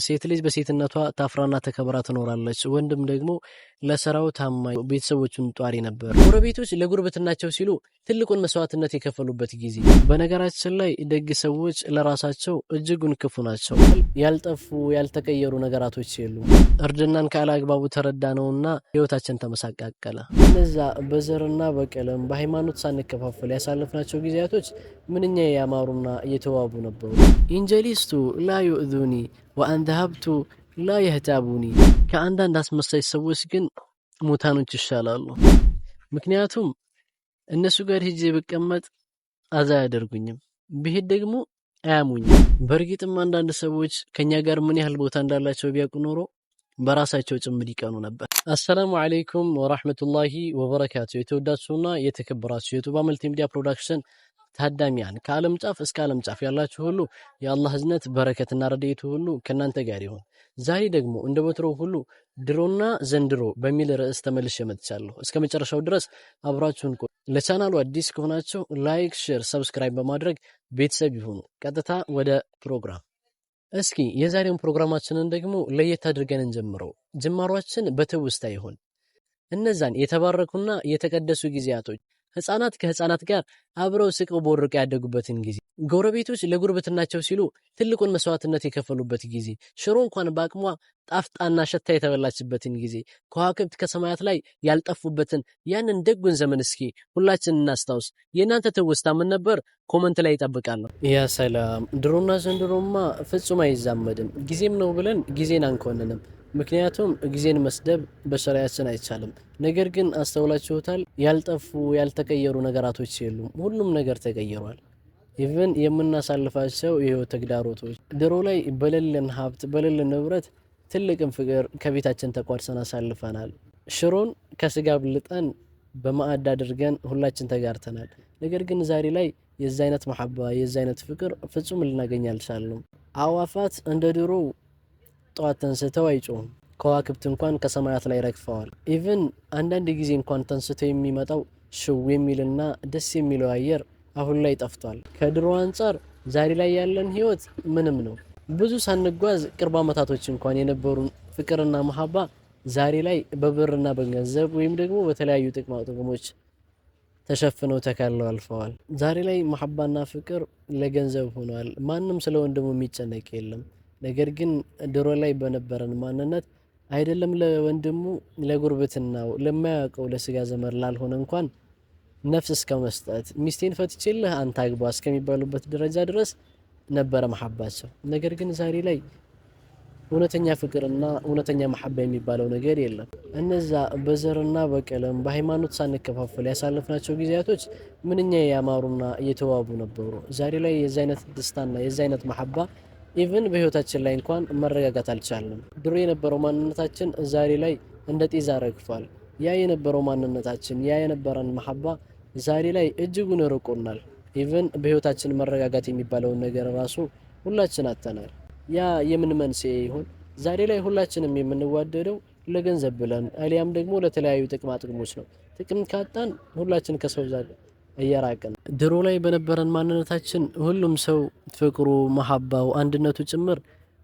ሴት ልጅ በሴትነቷ ታፍራና ተከብራ ትኖራለች። ወንድም ደግሞ ለስራው ታማኝ ቤተሰቦቹን ጧሪ ነበር። ጎረቤቶች ለጉርብትናቸው ሲሉ ትልቁን መስዋዕትነት የከፈሉበት ጊዜ። በነገራችን ላይ ደግ ሰዎች ለራሳቸው እጅጉን ክፉ ናቸው። ያልጠፉ ያልተቀየሩ ነገራቶች የሉም። እርጅናን ካላግባቡ ተረዳ ነውና ህይወታችን ተመሳቃቀለ። እነዛ በዘርና በቀለም በሃይማኖት ሳንከፋፈል ያሳለፍናቸው ጊዜያቶች ምንኛ ያማሩና የተዋቡ ነበሩ። ኢንጀሊስቱ ላ ዩእዙኒ ወአንደሀብቱ ላ የህታቡኒ። ከአንዳንድ አስመሳይ ሰዎች ግን ሙታኖች ይሻላሉ። ምክንያቱም እነሱ ጋር ሄጄ ብቀመጥ አዛ አያደርጉኝም፣ ብሄድ ደግሞ አያሙኝም። በእርግጥም አንዳንድ ሰዎች ከኛ ጋር ምን ያህል ቦታ እንዳላቸው ቢያውቁ ኖሮ በራሳቸው ጭምር ይቀኑ ነበር። አሰላሙ አለይኩም ወራህመቱላሂ ወበረካቱ። የተወዳችሁና የተከበራችሁ የቱባ መልቲሚዲያ ፕሮዳክሽን ታዳሚያን ከዓለም ጫፍ እስከ ዓለም ጫፍ ያላችሁ ሁሉ የአላህ እዝነት በረከትና ረድኤቱ ሁሉ ከናንተ ጋር ይሁን። ዛሬ ደግሞ እንደ ወትሮው ሁሉ ድሮና ዘንድሮ በሚል ርዕስ ተመልሼ መጥቻለሁ። እስከ መጨረሻው ድረስ አብራችሁን ቆዩ። ለቻናሉ አዲስ ከሆናችሁ ላይክ፣ ሼር፣ ሰብስክራይብ በማድረግ ቤተሰብ ይሁኑ። ቀጥታ ወደ ፕሮግራም። እስኪ የዛሬውን ፕሮግራማችንን ደግሞ ለየት አድርገን እንጀምረው። ጅማሯችን በትውስታ ይሁን። እነዛን የተባረኩና የተቀደሱ ጊዜያቶች ህፃናት ከህፃናት ጋር አብረው ስቀው ቦርቀው ያደጉበትን ጊዜ፣ ጎረቤቶች ለጉርብትናቸው ሲሉ ትልቁን መስዋዕትነት የከፈሉበት ጊዜ፣ ሽሮ እንኳን በአቅሟ ጣፍጣና ሸታ የተበላችበትን ጊዜ፣ ከዋክብት ከሰማያት ላይ ያልጠፉበትን ያንን ደጉን ዘመን እስኪ ሁላችን እናስታውስ። የእናንተ ትውስታ ምን ነበር? ኮመንት ላይ ይጠብቃለሁ። ያ ሰላም። ድሮና ዘንድሮማ ፍጹም አይዛመድም። ጊዜም ነው ብለን ጊዜን አንኮንንም። ምክንያቱም ጊዜን መስደብ በሸሪዓችን አይቻልም። ነገር ግን አስተውላችሁታል? ያልጠፉ ያልተቀየሩ ነገራቶች የሉም። ሁሉም ነገር ተቀይሯል። ኢቭን የምናሳልፋቸው የህይወት ተግዳሮቶች፣ ድሮ ላይ በሌለን ሀብት በሌለን ንብረት ትልቅም ፍቅር ከቤታችን ተቋድሰን አሳልፈናል። ሽሮን ከስጋ ብልጠን በማዕድ አድርገን ሁላችን ተጋርተናል። ነገር ግን ዛሬ ላይ የዛ አይነት መሐባ የዛ አይነት ፍቅር ፍጹም ልናገኝ አልቻልንም። አዋፋት እንደ ድሮ ጠዋት ተንስተው አይጮህም። ከዋክብት እንኳን ከሰማያት ላይ ረግፈዋል። ኢቭን አንዳንድ ጊዜ እንኳን ተንስተው የሚመጣው ሽው የሚልና ደስ የሚለው አየር አሁን ላይ ጠፍቷል። ከድሮ አንጻር ዛሬ ላይ ያለን ህይወት ምንም ነው። ብዙ ሳንጓዝ ቅርብ ዓመታቶች እንኳን የነበሩን ፍቅርና መሐባ ዛሬ ላይ በብርና በገንዘብ ወይም ደግሞ በተለያዩ ጥቅማ ጥቅሞች ተሸፍነው ተካለው አልፈዋል። ዛሬ ላይ መሐባና ፍቅር ለገንዘብ ሆኗል። ማንም ስለ ወንድሙ የሚጨነቅ የለም። ነገር ግን ድሮ ላይ በነበረን ማንነት አይደለም ለወንድሙ ለጉርብትናው ለማያውቀው ለስጋ ዘመር ላልሆነ እንኳን ነፍስ እስከ መስጠት ሚስቴን ፈትቼልህ አንተ አግባ እስከሚባሉበት ደረጃ ድረስ ነበረ መሐባቸው። ነገር ግን ዛሬ ላይ እውነተኛ ፍቅርና እውነተኛ መሐባ የሚባለው ነገር የለም። እነዛ በዘርና በቀለም በሃይማኖት ሳንከፋፈል ያሳለፍናቸው ጊዜያቶች ምንኛ ያማሩና የተዋቡ ነበሩ። ዛሬ ላይ የዛ አይነት ደስታና የዛ አይነት መሐባ ኢቭን በህይወታችን ላይ እንኳን መረጋጋት አልቻልንም። ድሮ የነበረው ማንነታችን ዛሬ ላይ እንደ ጤዛ ረግፏል። ያ የነበረው ማንነታችን ያ የነበረን መሐባ ዛሬ ላይ እጅጉን ርቆናል። ኢቭን በህይወታችን መረጋጋት የሚባለውን ነገር ራሱ ሁላችን አጥተናል። ያ የምን መንስኤ ይሆን? ዛሬ ላይ ሁላችንም የምንዋደደው ለገንዘብ ብለን አሊያም ደግሞ ለተለያዩ ጥቅማ ጥቅሞች ነው። ጥቅም ካጣን ሁላችን ከሰው ዛሬ እየራቀን። ድሮ ላይ በነበረን ማንነታችን ሁሉም ሰው ፍቅሩ፣ መሐባው፣ አንድነቱ ጭምር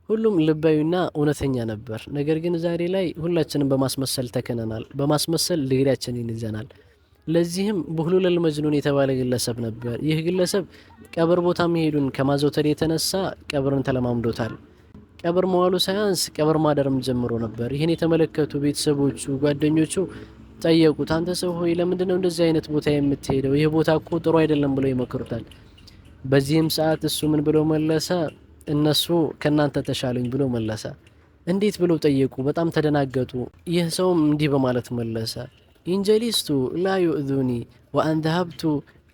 ሁሉም ልባዊና እውነተኛ ነበር። ነገር ግን ዛሬ ላይ ሁላችንም በማስመሰል ተከነናል። በማስመሰል ድግሪያችንን ይዘናል። ለዚህም በህሉል መጅኑን የተባለ ግለሰብ ነበር። ይህ ግለሰብ ቀብር ቦታ መሄዱን ከማዘውተር የተነሳ ቀብርን ተለማምዶታል። ቀብር መዋሉ ሳያንስ ቀብር ማደርም ጀምሮ ነበር። ይህን የተመለከቱ ቤተሰቦቹ፣ ጓደኞቹ ጠየቁት። አንተ ሰው ሆይ ለምንድነው እንደዚህ አይነት ቦታ የምትሄደው? ይህ ቦታ እኮ ጥሩ አይደለም ብለው ይመክሩታል። በዚህም ሰዓት እሱ ምን ብሎ መለሰ? እነሱ ከናንተ ተሻሉኝ ብሎ መለሰ። እንዴት ብለው ጠየቁ። በጣም ተደናገጡ። ይህ ሰውም እንዲህ በማለት መለሰ፣ ኢንጀሊስቱ ላ ዩእዙኒ ወአንደሀብቱ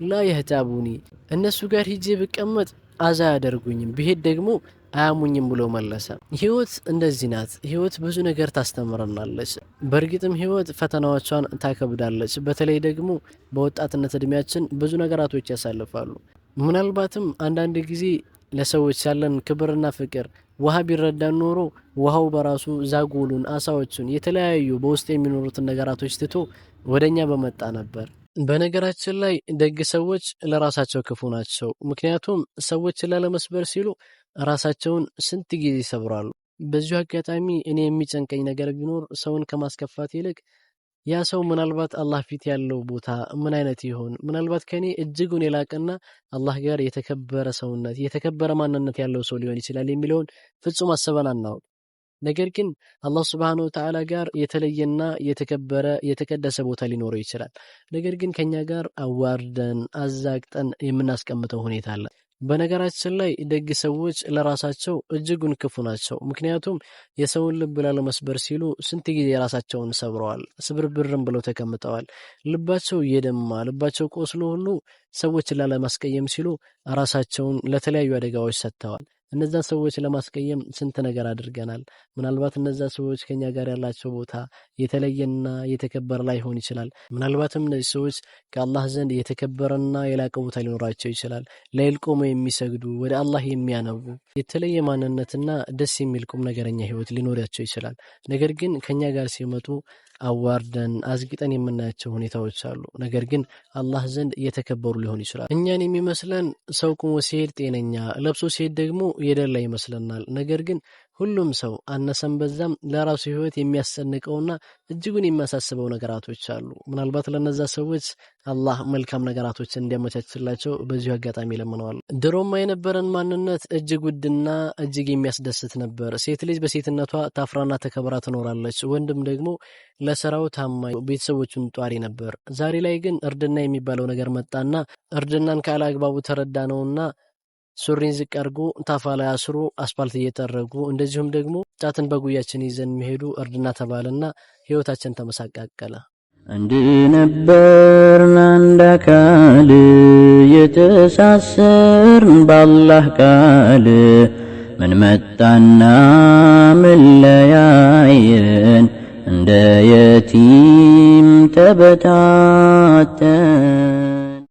ላ የህታቡኒ። እነሱ ጋር ሂጄ ብቀመጥ አዛ አያደርጉኝም፣ ብሄድ ደግሞ አያሙኝም ብሎ መለሰ። ህይወት እንደዚህ ናት። ህይወት ብዙ ነገር ታስተምረናለች። በእርግጥም ህይወት ፈተናዎቿን ታከብዳለች። በተለይ ደግሞ በወጣትነት እድሜያችን ብዙ ነገራቶች ያሳልፋሉ። ምናልባትም አንዳንድ ጊዜ ለሰዎች ያለን ክብርና ፍቅር ውሃ ቢረዳን ኖሮ ውሃው በራሱ ዛጎሉን፣ አሳዎቹን፣ የተለያዩ በውስጥ የሚኖሩትን ነገራቶች ትቶ ወደኛ በመጣ ነበር። በነገራችን ላይ ደግ ሰዎች ለራሳቸው ክፉ ናቸው። ምክንያቱም ሰዎችን ላለመስበር ሲሉ ራሳቸውን ስንት ጊዜ ይሰብራሉ። በዚሁ አጋጣሚ እኔ የሚጨንቀኝ ነገር ቢኖር ሰውን ከማስከፋት ይልቅ ያ ሰው ምናልባት አላህ ፊት ያለው ቦታ ምን አይነት ይሆን? ምናልባት ከኔ እጅጉን የላቀና አላህ ጋር የተከበረ ሰውነት የተከበረ ማንነት ያለው ሰው ሊሆን ይችላል የሚለውን ፍጹም አስበን አናውቅ። ነገር ግን አላህ Subhanahu Wa Ta'ala ጋር የተለየና የተከበረ የተቀደሰ ቦታ ሊኖረው ይችላል። ነገር ግን ከኛ ጋር አዋርደን አዛግጠን የምናስቀምጠው ሁኔታ አለ። በነገራችን ላይ ደግ ሰዎች ለራሳቸው እጅጉን ክፉ ናቸው። ምክንያቱም የሰውን ልብ ላለመስበር ሲሉ ስንት ጊዜ ራሳቸውን ሰብረዋል፣ ስብርብርም ብለው ተቀምጠዋል። ልባቸው እየደማ ልባቸው ቆስሎ ሁሉ ሰዎችን ላለማስቀየም ሲሉ ራሳቸውን ለተለያዩ አደጋዎች ሰጥተዋል። እነዛ ሰዎች ለማስቀየም ስንት ነገር አድርገናል። ምናልባት እነዛ ሰዎች ከኛ ጋር ያላቸው ቦታ የተለየና የተከበረ ላይሆን ይችላል። ምናልባትም እነዚህ ሰዎች ከአላህ ዘንድ የተከበረና የላቀ ቦታ ሊኖራቸው ይችላል። ለይል ቆመው የሚሰግዱ ወደ አላህ የሚያነቡ የተለየ ማንነትና ደስ የሚል ቁም ነገረኛ ህይወት ሊኖራቸው ይችላል። ነገር ግን ከኛ ጋር ሲመጡ አዋርደን አዝግጠን የምናያቸው ሁኔታዎች አሉ። ነገር ግን አላህ ዘንድ የተከበሩ ሊሆን ይችላል። እኛን የሚመስለን ሰው ቁሞ ሲሄድ ጤነኛ ለብሶ ሲሄድ ደግሞ የደላ ይመስለናል። ነገር ግን ሁሉም ሰው አነሰም በዛም ለራሱ ህይወት የሚያስጨንቀውና እጅጉን የሚያሳስበው ነገራቶች አሉ። ምናልባት ለነዛ ሰዎች አላህ መልካም ነገራቶችን እንዲያመቻችላቸው በዚሁ አጋጣሚ ለምነዋል። ድሮማ የነበረን ማንነት እጅግ ውድና እጅግ የሚያስደስት ነበር። ሴት ልጅ በሴትነቷ ታፍራና ተከብራ ትኖራለች። ወንድም ደግሞ ለስራው ታማኝ ቤተሰቦቹን ጧሪ ነበር። ዛሬ ላይ ግን እርድና የሚባለው ነገር መጣና እርድናን ካለአግባቡ ተረዳ ነውና ሱሪን ዝቅ አድርጎ ታፋ ላይ አስሮ አስፓልት እየጠረጉ እንደዚሁም ደግሞ ጫትን በጉያችን ይዘን የሚሄዱ እርድና ተባለና ህይወታችን ተመሳቃቀለ። እንድነበርን አንድ አካል የተሳሰርን በአላህ ቃል ምን መጣና ምን ለያየን እንደ የቲም ተበታተን